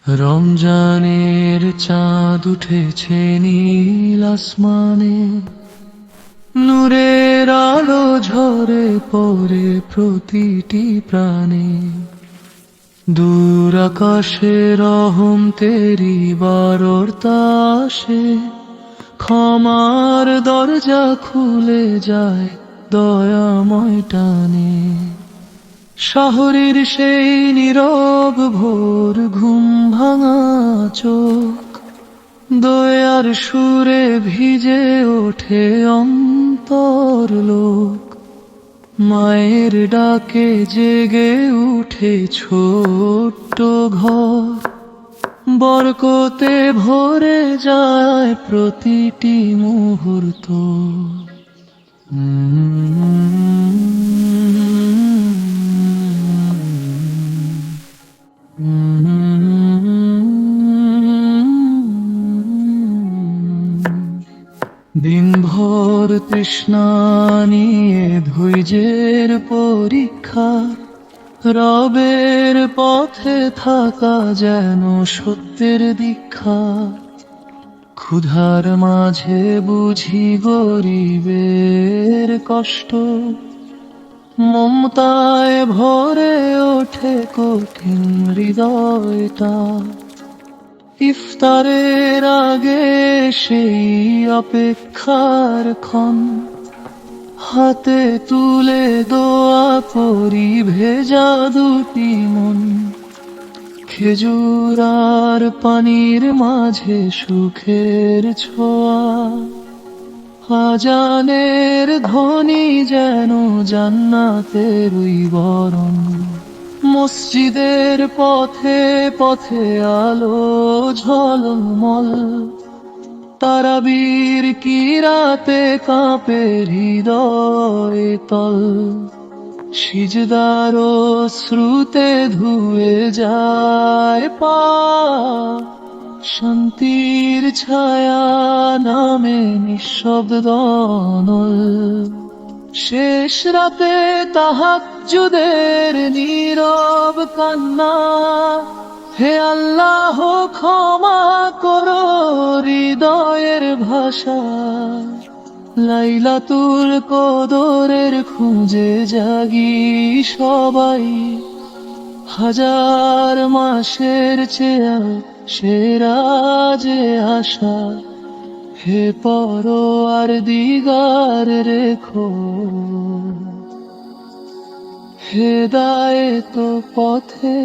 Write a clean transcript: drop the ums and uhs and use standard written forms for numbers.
রমজানের চাঁদ উঠেছে নীল আসমানে, নূরের আলো ঝরে পড়ে প্রতিটি প্রাণে। দূর আকাশে রহম তেরি বারতা আসে, ক্ষমার দরজা খুলে যায় দয়াময় টানে। শহরের সেই নীরব ভোর, ঘুম ভাঙা চোখ, দয়ার সুরে ভিজে ওঠে অন্তর লোক। মায়ের ডাকে জেগে উঠে ছোট্ট ঘর, বরকতে ভরে যায় প্রতিটি মুহূর্ত। দিনভর তৃষ্ণা নিয়ে ধৈর্যের পরীক্ষা, রবের পথে থাকা যেন সত্যের দীক্ষা। ক্ষুধার মাঝে বুঝি গরিবের কষ্ট, মমতায় ভরে ওঠে কঠিন হৃদয়টা। ইফতারের আগে সেই অপেক্ষার ক্ষণ, হাতে তুলে দোয়া করি ভেজা দুটি মন। খেজুর আর পানির মাঝে সুখের ছোঁয়া, আজানের ধ্বনি যেন জান্নাতের বরণ। মসজিদের পথে পথে আলো ঝলমল, তারাবীর কিরাতে কাঁপে হৃদয় তল। সিজদার শ্রুতে ধুয়ে যায় পা, শান্তির ছায়া নামে নিঃশব্দ অনল। শেষ রাতে তাহাজ্জুদের নীরব কান্না, হে আল্লাহ ক্ষমা করো হৃদয়ের ভাষা। লাইলাতুল কদরের খুঁজে জাগি সবাই, হাজার মাসের চেয়ে সেরা যে আশা। হে পরওয়ার দিগার রেখো হেদায়েত পথে।